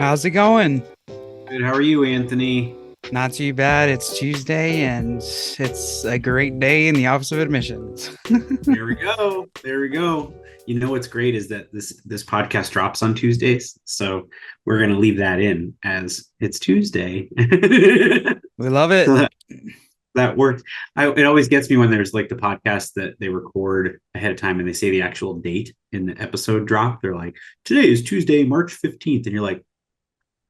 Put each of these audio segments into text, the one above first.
How's it going? Good. How are you, Anthony? Not too bad. It's Tuesday and it's a great day in the Office of Admissions. There we go. There we go. You know what's great is that this podcast drops on Tuesdays, so we're gonna leave that in as it's Tuesday. We love it. So that works. It always gets me when there's like the podcast that they record ahead of time and they say the actual date in the episode drop. They're like, today is Tuesday, March 15th, and you're like,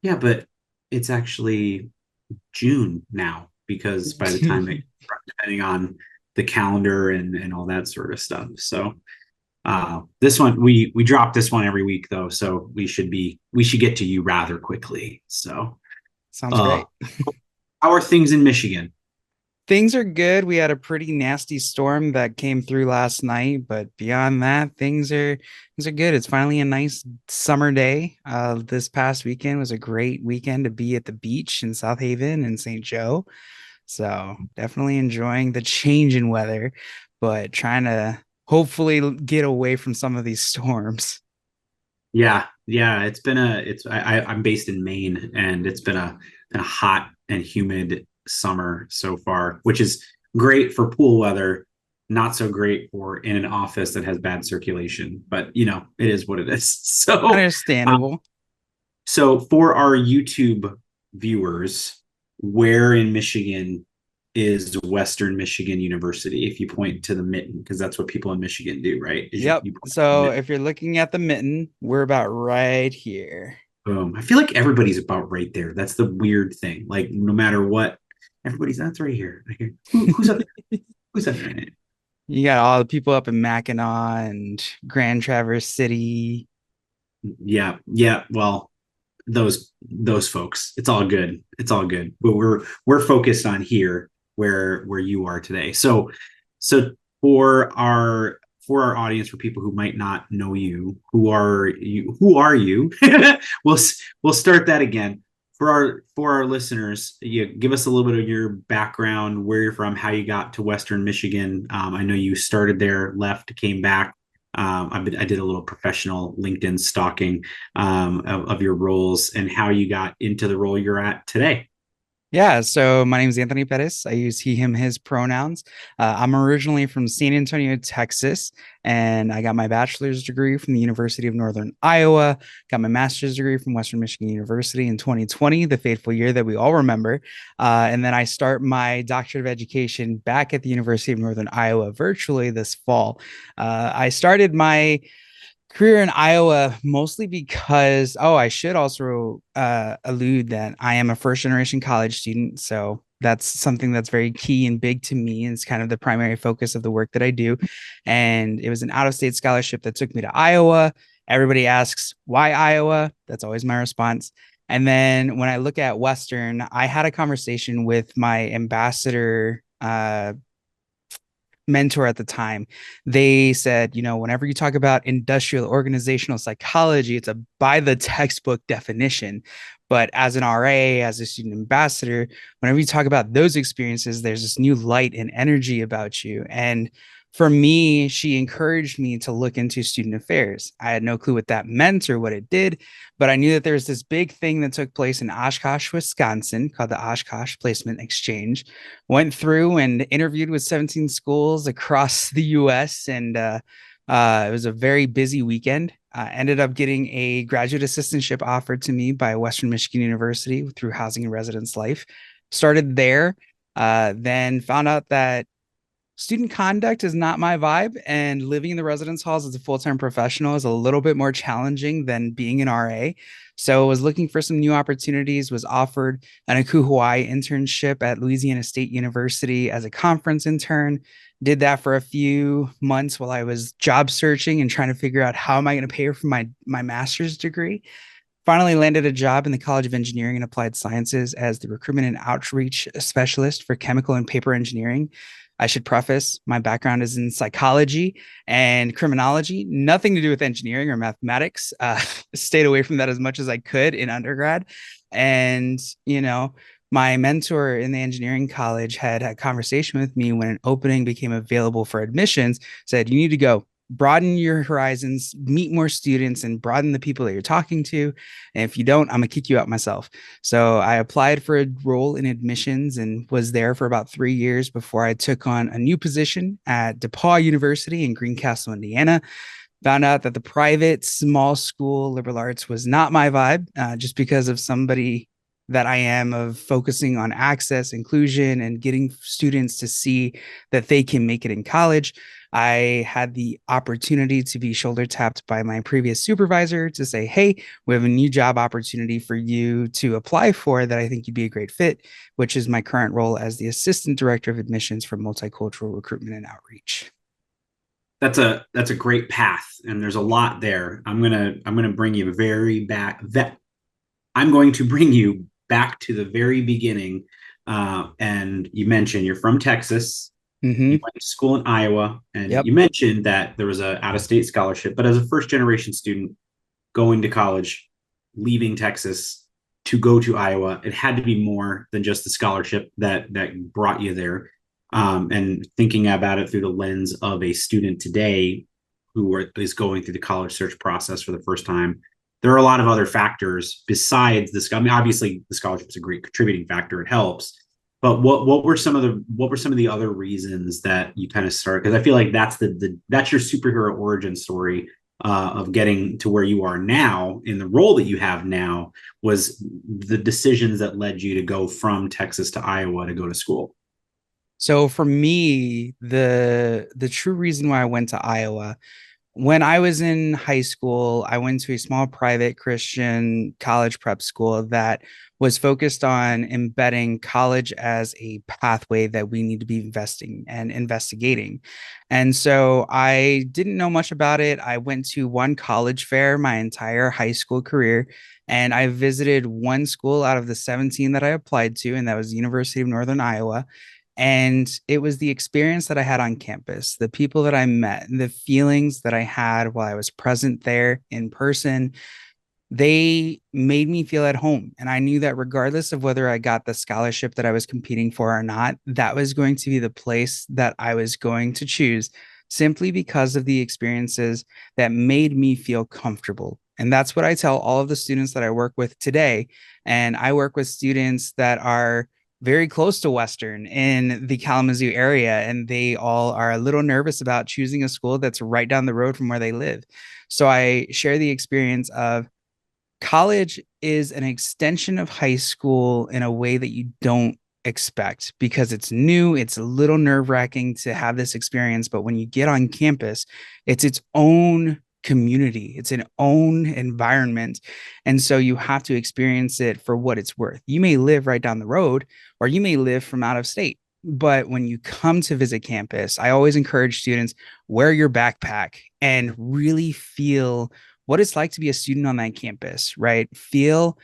yeah, but it's actually June now because by the time it, depending on the calendar and all that sort of stuff. So this one we drop this one every week though, so we should get to you rather quickly. So Sounds uh great. how are things in Michigan? Things are good. We had a pretty nasty storm that came through last night, but beyond that, things are good. It's finally a nice summer day. This past weekend was a great weekend to be at the beach in South Haven and St. Joe. So definitely enjoying the change in weather, but trying to hopefully get away from some of these storms. Yeah, I'm based in Maine, and it's been a hot and humid summer so far, which is great for pool weather, not so great for in an office that has bad circulation, but it is what it is. Um, Understandable. so for our YouTube viewers, where in Michigan is Western Michigan University? If you point to the mitten, because that's what people in Michigan do, right? Is Yep. you point to the So mitten. if you're looking at the mitten, we're about right here. Boom. I feel like everybody's about right there. That's the weird thing. Like no matter what, everybody's that's right here. Like, who's up there? Who's up there? You got all the people up in Mackinac and Grand Traverse City. Yeah, yeah. Well, those folks. It's all good. It's all good. But we're focused on here where you are today. So for our audience, for people who might not know you, who are you? Who are you? we'll we'll start that again. For our listeners, you give us a little bit of your background, where you're from, how you got to Western Michigan. I know you started there, left, came back. I did a little professional LinkedIn stalking of your roles and how you got into the role you're at today. Yeah, so my name is Anthony Perez. I use he, him, his pronouns. I'm originally from San Antonio, Texas, and I got my bachelor's degree from the University of Northern Iowa. Got my master's degree from Western Michigan University in 2020, the fateful year that we all remember. And then I start my doctorate of education back at the University of Northern Iowa virtually this fall. I started my career in Iowa mostly because, oh, I should also allude that I am a first generation college student. So that's something that's very key and big to me. And it's kind of the primary focus of the work that I do. And it was an out of state scholarship that took me to Iowa. Everybody asks, why Iowa? That's always my response. And then when I look at Western, I had a conversation with my ambassador mentor at the time. They said, whenever you talk about industrial organizational psychology, it's a by the textbook definition. But as an RA, as a student ambassador, whenever you talk about those experiences, there's this new light and energy about you. And for me, she encouraged me to look into student affairs. I had no clue what that meant or what it did, but I knew that there was this big thing that took place in Oshkosh, Wisconsin, called the Oshkosh Placement Exchange. Went through and interviewed with 17 schools across the US, and it was a very busy weekend. Ended up getting a graduate assistantship offered to me by Western Michigan University through Housing and Residence Life. Started there, then found out that student conduct is not my vibe, and living in the residence halls as a full-time professional is a little bit more challenging than being an RA. So I was looking for some new opportunities, was offered an Aku Hawaii internship at Louisiana State University as a conference intern. Did that for a few months while I was job searching and trying to figure out how am I going to pay for my master's degree. Finally landed a job in the College of Engineering and Applied Sciences as the recruitment and outreach specialist for chemical and paper engineering. I should preface my background is in psychology and criminology, nothing to do with engineering or mathematics. Stayed away from that as much as I could in undergrad. And, my mentor in the engineering college had a conversation with me when an opening became available for admissions, said, you need to go. broaden your horizons, meet more students, and broaden the people that you're talking to. And if you don't, I'm gonna kick you out myself. So I applied for a role in admissions and was there for about 3 years before I took on a new position at DePaul University in Greencastle, Indiana. Found out that the private small school liberal arts was not my vibe, just because of somebody that I am of focusing on access, inclusion, and getting students to see that they can make it in college. I had the opportunity to be shoulder tapped by my previous supervisor to say, hey, we have a new job opportunity for you to apply for that I think you'd be a great fit, which is my current role as the Assistant Director of Admissions for Multicultural Recruitment and Outreach. That's a great path, and there's a lot there. I'm gonna bring you very back. That I'm going to bring you back to the very beginning. And you mentioned you're from Texas. You Mm-hmm. went to school in Iowa, and Yep. you mentioned that there was a out of state scholarship. But as a first generation student going to college, leaving Texas to go to Iowa, it had to be more than just the scholarship that brought you there. And thinking about it through the lens of a student today is going through the college search process for the first time, there are a lot of other factors besides this. I mean, obviously, the scholarship is a great contributing factor; it helps. But what were some of the other reasons that you kind of start? Because I feel like that's your superhero origin story of getting to where you are now in the role that you have now was the decisions that led you to go from Texas to Iowa to go to school. So for me, the true reason why I went to Iowa, when I was in high school, I went to a small private Christian college prep school that was focused on embedding college as a pathway that we need to be investing and investigating. And so I didn't know much about it. I went to one college fair my entire high school career, and I visited one school out of the 17 that I applied to, and that was the University of Northern Iowa. And it was the experience that I had on campus, the people that I met, the feelings that I had while I was present there in person. They made me feel at home. And I knew that regardless of whether I got the scholarship that I was competing for or not, that was going to be the place that I was going to choose simply because of the experiences that made me feel comfortable. And that's what I tell all of the students that I work with today. And I work with students that are very close to Western in the Kalamazoo area, and they all are a little nervous about choosing a school that's right down the road from where they live. So I share the experience of college is an extension of high school in a way that you don't expect because it's new. It's a little nerve wracking to have this experience, but when you get on campus, it's its own community, it's an own environment. And so you have to experience it for what it's worth. You may live right down the road, or you may live from out of state. But when you come to visit campus, I always encourage students wear your backpack and really feel what it's like to be a student on that campus, right? Feel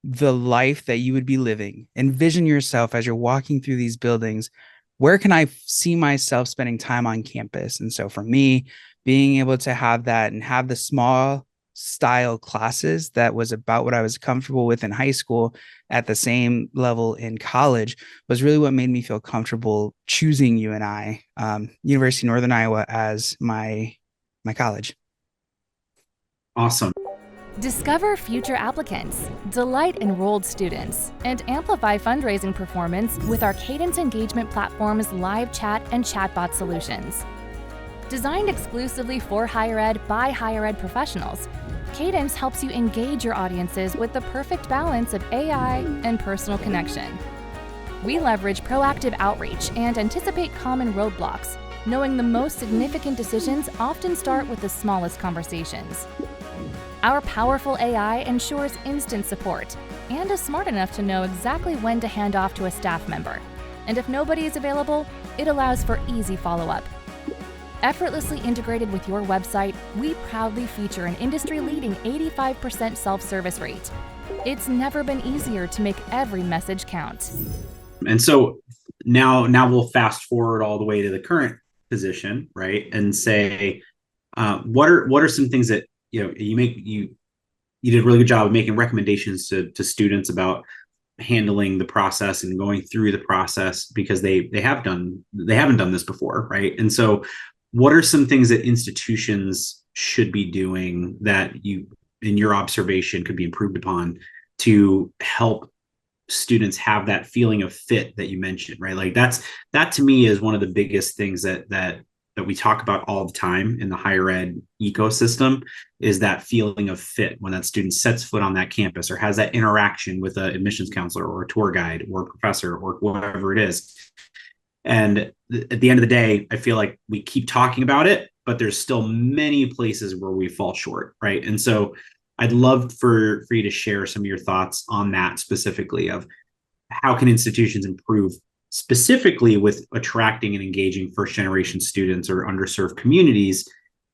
the life that you would be living. Envision yourself as you're walking through these buildings. Where can I see myself spending time on campus? And so for me, being able to have that and have the small style classes that was about what I was comfortable with in high school at the same level in college was really what made me feel comfortable choosing UNI, University of Northern Iowa, as my college. Awesome. Discover future applicants, delight enrolled students, and amplify fundraising performance with our Cadence engagement platform's live chat and chatbot solutions. Designed exclusively for higher ed by higher ed professionals, Cadence helps you engage your audiences with the perfect balance of AI and personal connection. We leverage proactive outreach and anticipate common roadblocks, knowing the most significant decisions often start with the smallest conversations. Our powerful AI ensures instant support and is smart enough to know exactly when to hand off to a staff member. And if nobody is available, it allows for easy follow-up. Effortlessly integrated with your website, we proudly feature an industry-leading 85% self-service rate. It's never been easier to make every message count. And so now we'll fast forward all the way to the current position, right? And say, what are some things that you did a really good job of making recommendations to students about handling the process and going through the process because they haven't done this before, right? And so what are some things that institutions should be doing that you, in your observation, could be improved upon to help students have that feeling of fit that you mentioned, right? Like that to me is one of the biggest things that we talk about all the time in the higher ed ecosystem, is that feeling of fit when that student sets foot on that campus or has that interaction with an admissions counselor or a tour guide or a professor or whatever it is. And at the end of the day, I feel like we keep talking about it, but there's still many places where we fall short, right? And so I'd love for you to share some of your thoughts on that specifically, of how can institutions improve specifically with attracting and engaging first generation students or underserved communities,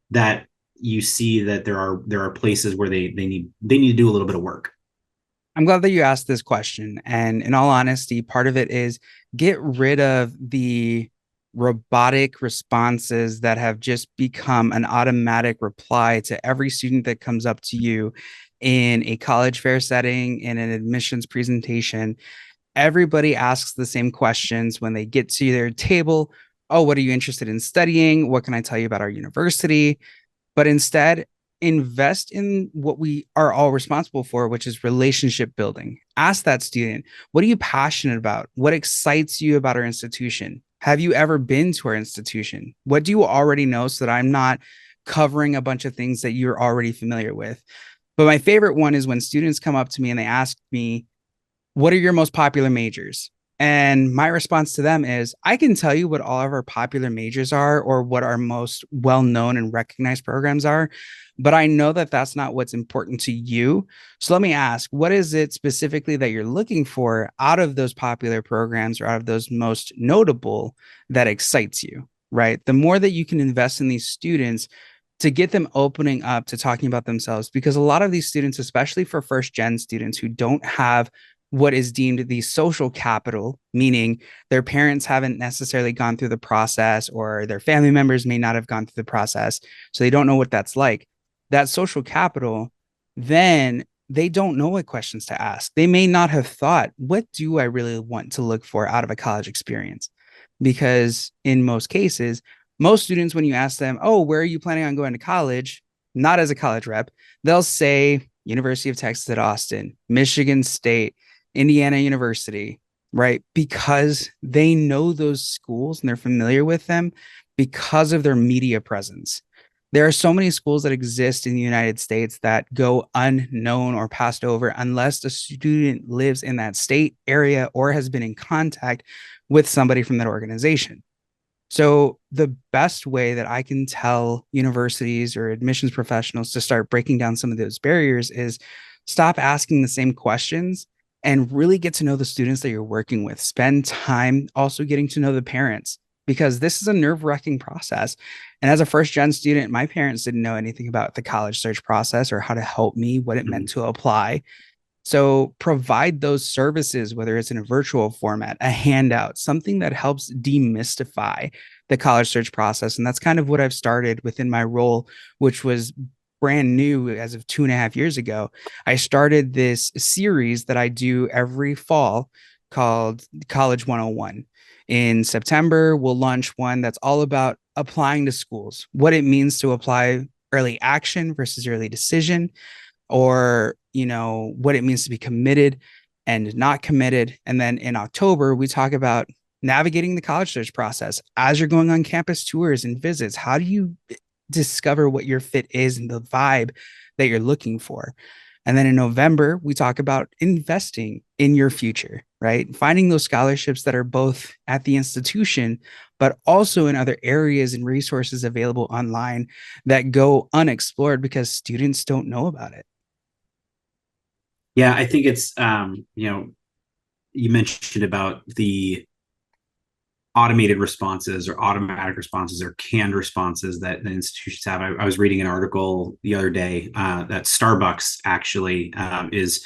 that you see that there are places where they need to do a little bit of work. I'm glad that you asked this question. And in all honesty, part of it is get rid of the robotic responses that have just become an automatic reply to every student that comes up to you in a college fair setting, in an admissions presentation. Everybody asks the same questions when they get to their table. Oh, what are you interested in studying? What can I tell you about our university? But instead, invest in what we are all responsible for, which is relationship building. Ask that student, what are you passionate about? What excites you about our institution? Have you ever been to our institution? What do you already know, so that I'm not covering a bunch of things that you're already familiar with? But my favorite one is when students come up to me and they ask me, what are your most popular majors? And my response to them is, I can tell you what all of our popular majors are, or what our most well-known and recognized programs are, but I know that that's not what's important to you. So let me ask, what is it specifically that you're looking for out of those popular programs, or out of those most notable, that excites you, right? The more that you can invest in these students to get them opening up to talking about themselves, because a lot of these students, especially for first gen students who don't have what is deemed the social capital, meaning their parents haven't necessarily gone through the process, or their family members may not have gone through the process, so they don't know what that's like. That social capital, then they don't know what questions to ask. They may not have thought, what do I really want to look for out of a college experience? Because in most cases, most students, when you ask them, oh, where are you planning on going to college? Not as a college rep, they'll say University of Texas at Austin, Michigan State, Indiana University, right? Because they know those schools and they're familiar with them because of their media presence. There are so many schools that exist in the United States that go unknown or passed over unless the student lives in that state area or has been in contact with somebody from that organization. So the best way that I can tell universities or admissions professionals to start breaking down some of those barriers is stop asking the same questions and really get to know the students that you're working with. Spend time also getting to know the parents, because this is a nerve-wracking process. And as a first-gen student, my parents didn't know anything about the college search process or how to help me, what it meant to apply. So provide those services, whether it's in a virtual format, a handout, something that helps demystify the college search process. And that's kind of what I've started within my role, which was brand new as of 2.5 years ago. I started this series that I do every fall called College 101. In September, we'll launch one that's all about applying to schools, what it means to apply, early action versus early decision, or, what it means to be committed and not committed. And then in October, we talk about navigating the college search process as you're going on campus tours and visits. How do you discover what your fit is and the vibe that you're looking for? And then in November, we talk about investing in your future, right? Finding those scholarships that are both at the institution, but also in other areas and resources available online that go unexplored because students don't know about it. Yeah, I think it's, you mentioned about the automated responses or automatic responses or canned responses that the institutions have. I was reading an article the other day that Starbucks actually is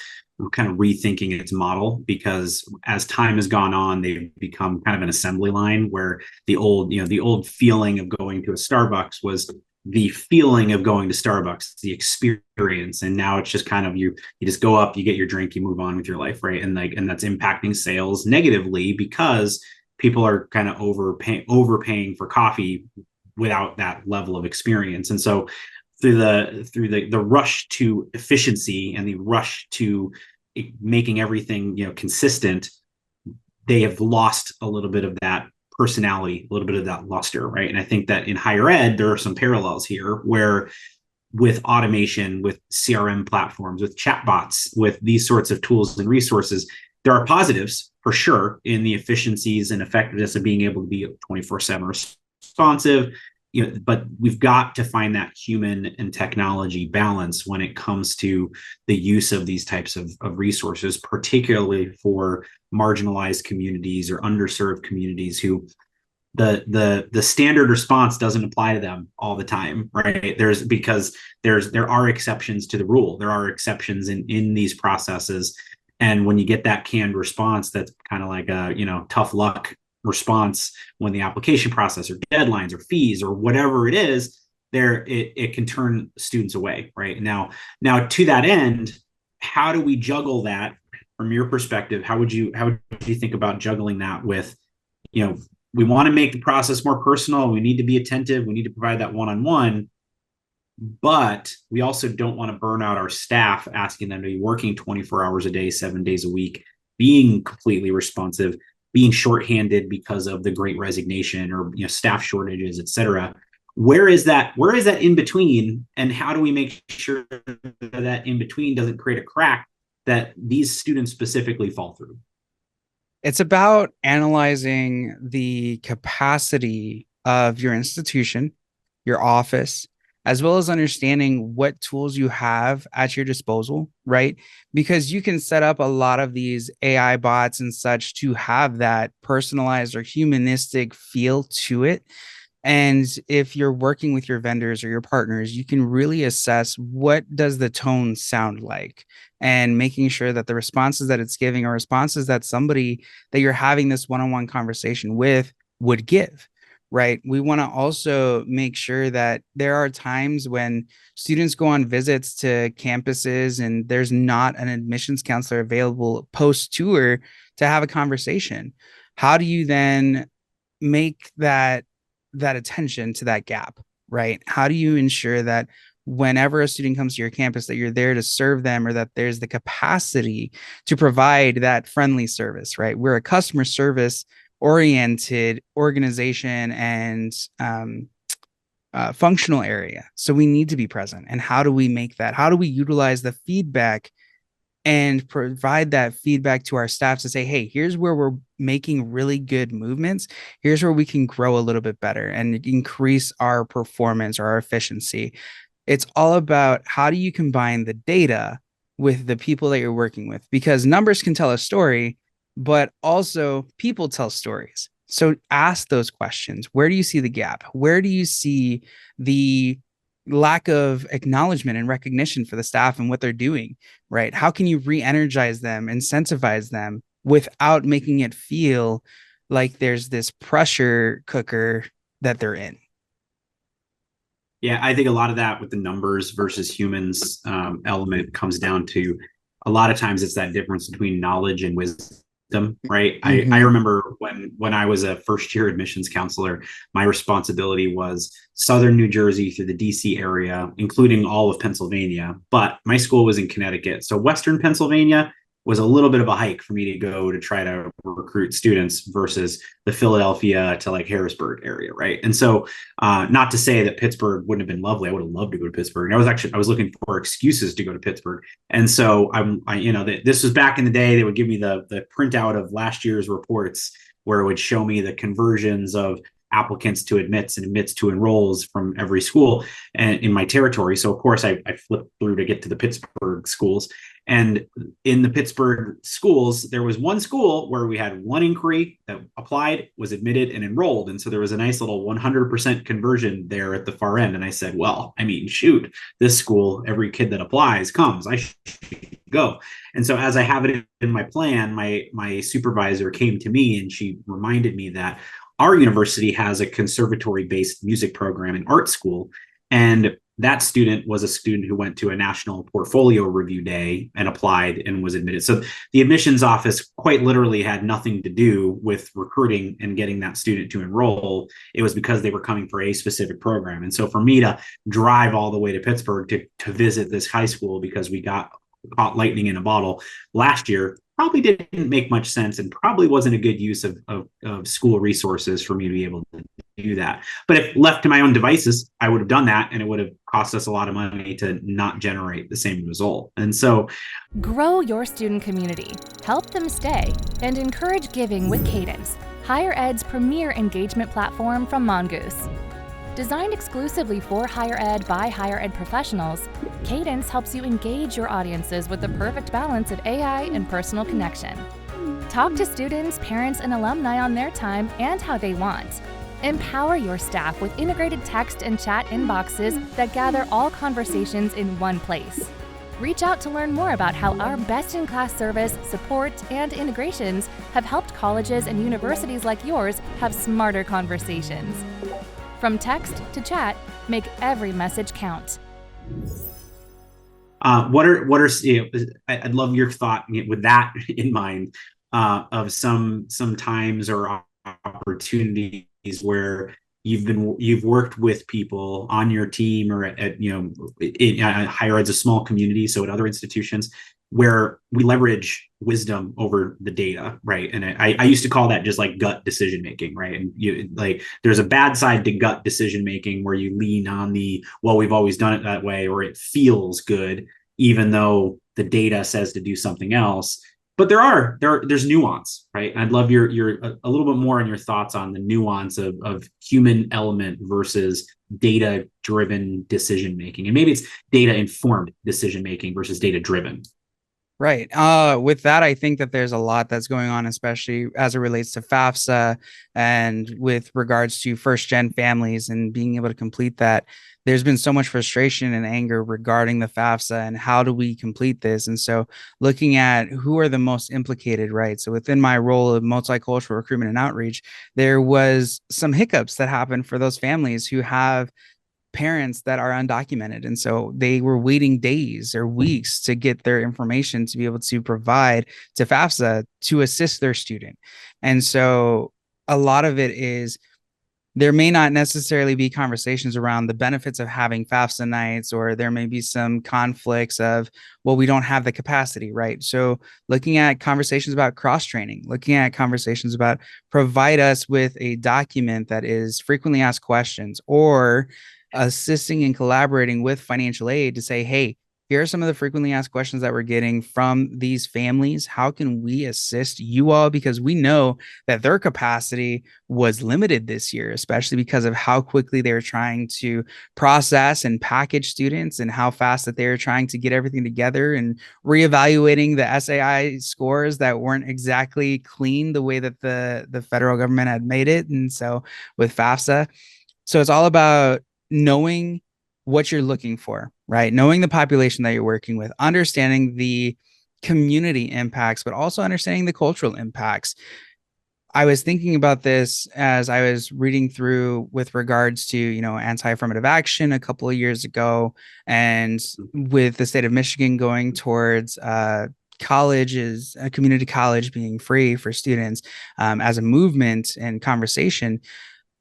kind of rethinking its model, because as time has gone on, they've become kind of an assembly line, where the old feeling of going to a Starbucks was the feeling of going to Starbucks, the experience. And now it's just kind of, you just go up, you get your drink, you move on with your life, right? And that's impacting sales negatively, because people are kind of overpaying for coffee without that level of experience. And so through the rush to efficiency and the rush to making everything, consistent, they have lost a little bit of that personality, a little bit of that luster, right? And I think that in higher ed, there are some parallels here where with automation, with CRM platforms, with chatbots, with these sorts of tools and resources, there are positives for sure in the efficiencies and effectiveness of being able to be 24/7 responsive, but we've got to find that human and technology balance when it comes to the use of these types of resources, particularly for marginalized communities or underserved communities who the standard response doesn't apply to them all the time, right? There are exceptions to the rule. There are exceptions in these processes. And when you get that canned response, that's kind of like a, tough luck response when the application process or deadlines or fees or whatever it is, it can turn students away, right? Now to that end, how do we juggle that from your perspective? How would you think about juggling that with, we want to make the process more personal. We need to be attentive. We need to provide that one-on-one, but we also don't want to burn out our staff, asking them to be working 24 hours a day, 7 days a week, being completely responsive, being shorthanded because of the Great Resignation or staff shortages, et cetera. Where is that in between, and how do we make sure that in between doesn't create a crack that these students specifically fall through? It's about analyzing the capacity of your institution, your office, as well as understanding what tools you have at your disposal, right? Because you can set up a lot of these AI bots and such to have that personalized or humanistic feel to it. And if you're working with your vendors or your partners, you can really assess what does the tone sound like, and making sure that the responses that it's giving are responses that somebody that you're having this one-on-one conversation with would give, right? We want to also make sure that there are times when students go on visits to campuses and there's not an admissions counselor available post-tour to have a conversation. How do you then make that attention to that gap, right? How do you ensure that whenever a student comes to your campus, that you're there to serve them, or that there's the capacity to provide that friendly service, right? We're a customer service oriented organization and functional area. So we need to be present. And how do we make that? How do we utilize the feedback and provide that feedback to our staff to say, hey, here's where we're making really good movements. Here's where we can grow a little bit better and increase our performance or our efficiency. It's all about how do you combine the data with the people that you're working with, because numbers can tell a story, but also people tell stories. So ask those questions. Where do you see the gap? Where do you see the lack of acknowledgement and recognition for the staff and what they're doing, right? How can you re-energize them, incentivize them without making it feel like there's this pressure cooker that they're in? Yeah, I think a lot of that with the numbers versus humans element comes down to, a lot of times it's that difference between knowledge and wisdom, right? Mm-hmm. I remember when I was a first year admissions counselor, my responsibility was Southern New Jersey through the DC area, including all of Pennsylvania. But my school was in Connecticut. So Western Pennsylvania was a little bit of a hike for me to go to try to recruit students versus the Philadelphia to like Harrisburg area, right? And so not to say that Pittsburgh wouldn't have been lovely. I would have loved to go to Pittsburgh. And I was looking for excuses to go to Pittsburgh. And so this was back in the day. They would give me the printout of last year's reports where it would show me the conversions of applicants to admits and admits to enrolls from every school and in my territory. So of course I flipped through to get to the Pittsburgh schools. And in the Pittsburgh schools, there was one school where we had one inquiry that applied, was admitted, and enrolled. And so there was a nice little 100% conversion there at the far end. And I said, well, I mean, shoot, this school, every kid that applies comes, I should go. And so as I have it in my plan, my supervisor came to me and she reminded me that our university has a conservatory-based music program and art school. And that student was a student who went to a national portfolio review day and applied and was admitted. So the admissions office quite literally had nothing to do with recruiting and getting that student to enroll. It was because they were coming for a specific program. And so for me to drive all the way to Pittsburgh to visit this high school because we got caught lightning in a bottle last year probably didn't make much sense and probably wasn't a good use of school resources for me to be able to do that. But if left to my own devices, I would have done that, and it would have cost us a lot of money to not generate the same result. And so grow your student community, help them stay, and encourage giving with Cadence, higher ed's premier engagement platform from Mongoose. Designed exclusively for higher ed by higher ed professionals, Cadence helps you engage your audiences with the perfect balance of AI and personal connection. Talk to students, parents, and alumni on their time and how they want. Empower your staff with integrated text and chat inboxes that gather all conversations in one place. Reach out to learn more about how our best-in-class service, support, and integrations have helped colleges and universities like yours have smarter conversations. From text to chat, make every message count. I'd love your thought with that in mind, of some times or opportunities where you've worked with people on your team or at higher ed's a small community, so at other institutions where we leverage wisdom over the data, right? And I used to call that just like gut decision making, right? And there's a bad side to gut decision making where you lean on we've always done it that way, or it feels good even though the data says to do something else. But there's nuance, right? I'd love your a little bit more on your thoughts on the nuance of human element versus data driven decision making, and maybe it's data informed decision making versus data driven. Right. With that, I think that there's a lot that's going on, especially as it relates to FAFSA and with regards to first gen families and being able to complete that. There's been so much frustration and anger regarding the FAFSA and how do we complete this? And so looking at who are the most implicated, right? So within my role of multicultural recruitment and outreach, there was some hiccups that happened for those families who have parents that are undocumented. And so they were waiting days or weeks to get their information to be able to provide to FAFSA to assist their student. And so a lot of it is there may not necessarily be conversations around the benefits of having FAFSA nights, or there may be some conflicts of, well, we don't have the capacity, right? So looking at conversations about cross-training, looking at conversations about provide us with a document that is frequently asked questions, or assisting and collaborating with financial aid to say, hey, here are some of the frequently asked questions that we're getting from these families. How can we assist you all? Because we know that their capacity was limited this year, especially because of how quickly they're trying to process and package students and how fast that they're trying to get everything together and reevaluating the SAI scores that weren't exactly clean the way that the federal government had made it. And so with FAFSA, so it's all about knowing what you're looking for, right? Knowing the population that you're working with, understanding the community impacts, but also understanding the cultural impacts. I was thinking about this as I was reading through with regards to, anti-affirmative action a couple of years ago, and with the state of Michigan going towards colleges, a community college being free for students as a movement and conversation.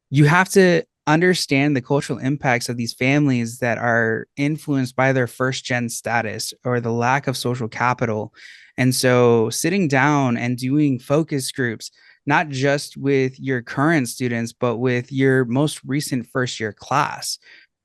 You have to understand the cultural impacts of these families that are influenced by their first gen status or the lack of social capital. And so sitting down and doing focus groups, not just with your current students, but with your most recent first year class,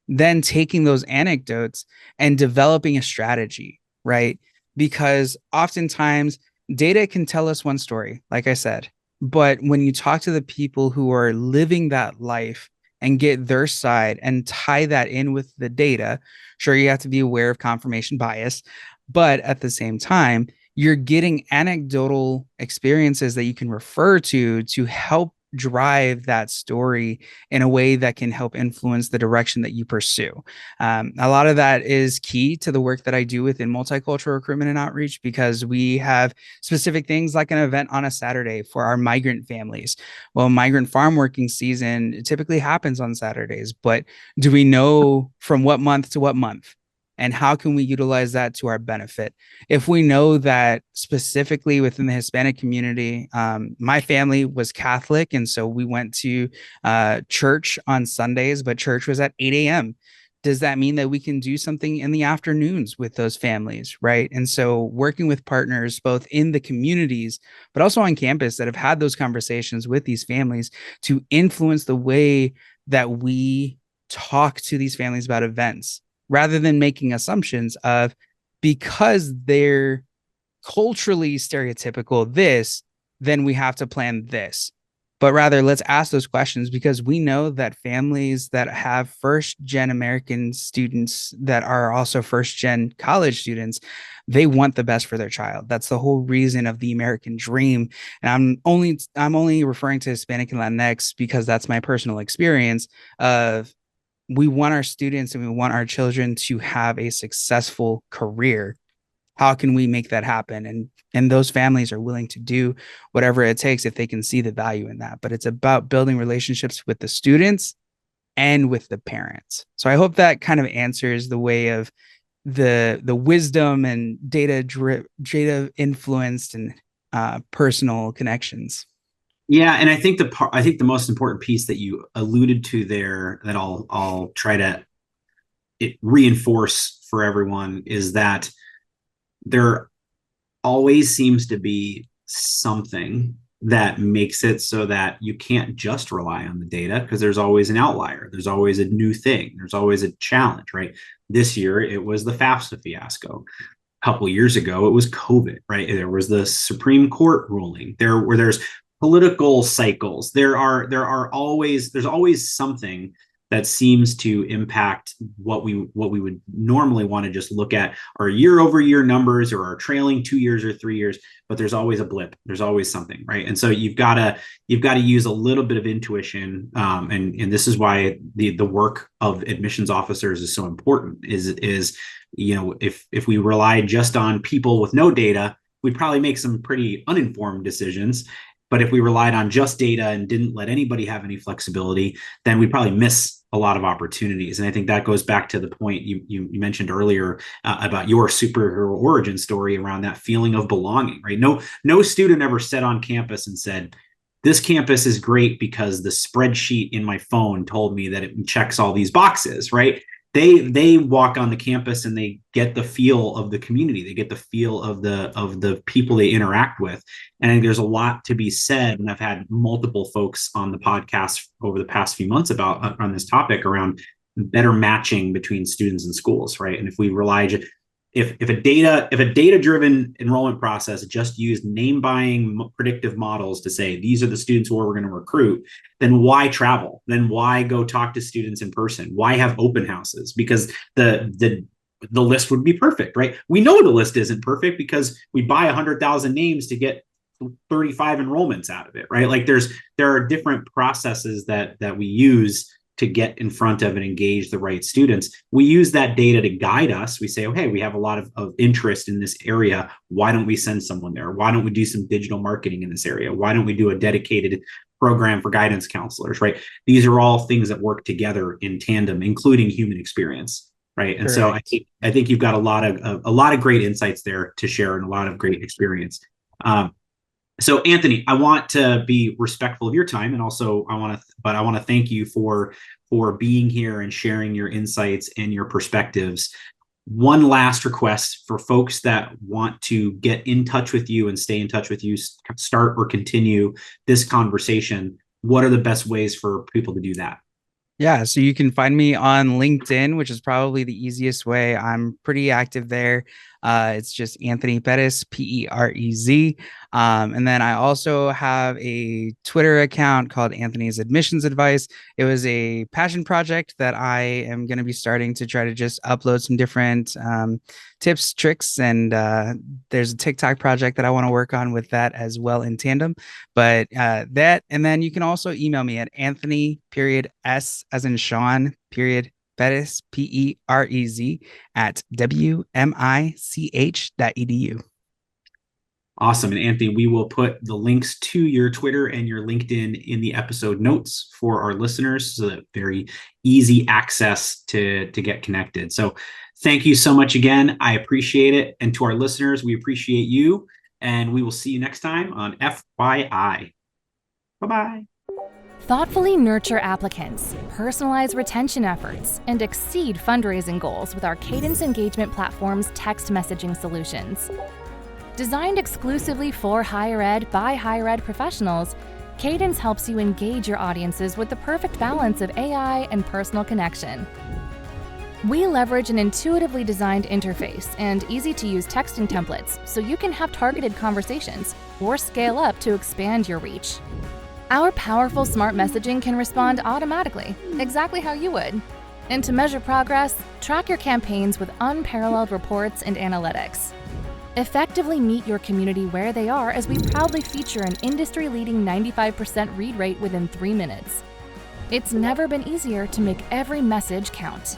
then taking those anecdotes and developing a strategy, right? Because oftentimes data can tell us one story, like I said, but when you talk to the people who are living that life and get their side and tie that in with the data. Sure, you have to be aware of confirmation bias, but at the same time, you're getting anecdotal experiences that you can refer to help drive that story in a way that can help influence the direction that you pursue. A lot of that is key to the work that I do within multicultural recruitment and outreach, because we have specific things like an event on a Saturday for our migrant families. Well, migrant farm working season typically happens on Saturdays, but do we know from what month to what month? And how can we utilize that to our benefit? If we know that specifically within the Hispanic community, my family was Catholic, and so we went to church on Sundays, but church was at 8 a.m. Does that mean that we can do something in the afternoons with those families, right? And so working with partners both in the communities, but also on campus that have had those conversations with these families to influence the way that we talk to these families about events, rather than making assumptions of, because they're culturally stereotypical this, then we have to plan this. But rather, let's ask those questions, because we know that families that have first gen American students that are also first gen college students, they want the best for their child. That's the whole reason of the American dream. And I'm only referring to Hispanic and Latinx because that's my personal experience of, we want our students and we want our children to have a successful career. How can we make that happen? And those families are willing to do whatever it takes if they can see the value in that. But it's about building relationships with the students and with the parents. So I hope that kind of answers the way of the wisdom and data influenced and personal connections. Yeah, and I think the most important piece that you alluded to there, that I'll try to reinforce for everyone, is that there always seems to be something that makes it so that you can't just rely on the data, because there's always an outlier. There's always a new thing. There's always a challenge, right? This year, it was the FAFSA fiasco. A couple of years ago, it was COVID, right? There was the Supreme Court ruling. There's political cycles. There's always something that seems to impact what we would normally want to just look at our year over year numbers or our trailing 2 years or 3 years, but there's always a blip. There's always something, right? And so you've got to use a little bit of intuition, and this is why the work of admissions officers is so important. Is if we rely just on people with no data, we'd probably make some pretty uninformed decisions. But if we relied on just data and didn't let anybody have any flexibility, then we'd probably miss a lot of opportunities. And I think that goes back to the point you mentioned earlier about your superhero origin story around that feeling of belonging, right? No student ever sat on campus and said, this campus is great because the spreadsheet in my phone told me that it checks all these boxes, right? They walk on the campus and they get the feel of the community. They get the feel of the people they interact with. And I think there's a lot to be said. And I've had multiple folks on the podcast over the past few months on this topic around better matching between students and schools, right? And if we rely, if a data-driven enrollment process just used name buying predictive models to say these are the students who we're going to recruit, then why travel? Then why go talk to students in person? Why have open houses? Because the list would be perfect, right? We know the list isn't perfect because we buy 100,000 names to get 35 enrollments out of it, right? Like there are different processes that we use to get in front of and engage the right students. We use that data to guide us. We say, oh, hey, we have a lot of interest in this area. Why don't we send someone there? Why don't we do some digital marketing in this area? Why don't we do a dedicated program for guidance counselors, right? These are all things that work together in tandem, including human experience, right? And so I think you've got a lot of great insights there to share and a lot of great experience. So Anthony, I want to be respectful of your time, and also I want to thank you for being here and sharing your insights and your perspectives. One last request for folks that want to get in touch with you and stay in touch with you, start or continue this conversation. What are the best ways for people to do that? Yeah, so you can find me on LinkedIn, which is probably the easiest way. I'm pretty active there. It's just Anthony Perez, Perez. And then I also have a Twitter account called Anthony's Admissions Advice. It was a passion project that I am going to be starting to try to just upload some different tips, tricks, and there's a TikTok project that I want to work on with that as well in tandem. But that, and then you can also email me at Anthony period S as in Sean period Perez, Perez at WMICH.edu. Awesome. And Anthony, we will put the links to your Twitter and your LinkedIn in the episode notes for our listeners, so that very easy access to get connected. So thank you so much again. I appreciate it. And to our listeners, we appreciate you. And we will see you next time on FYI. Bye-bye. Thoughtfully nurture applicants, personalize retention efforts, and exceed fundraising goals with our Cadence Engagement Platform's text messaging solutions. Designed exclusively for higher ed by higher ed professionals, Cadence helps you engage your audiences with the perfect balance of AI and personal connection. We leverage an intuitively designed interface and easy-to-use texting templates so you can have targeted conversations or scale up to expand your reach. Our powerful smart messaging can respond automatically, exactly how you would. And to measure progress, track your campaigns with unparalleled reports and analytics. Effectively meet your community where they are as we proudly feature an industry-leading 95% read rate within 3 minutes. It's never been easier to make every message count.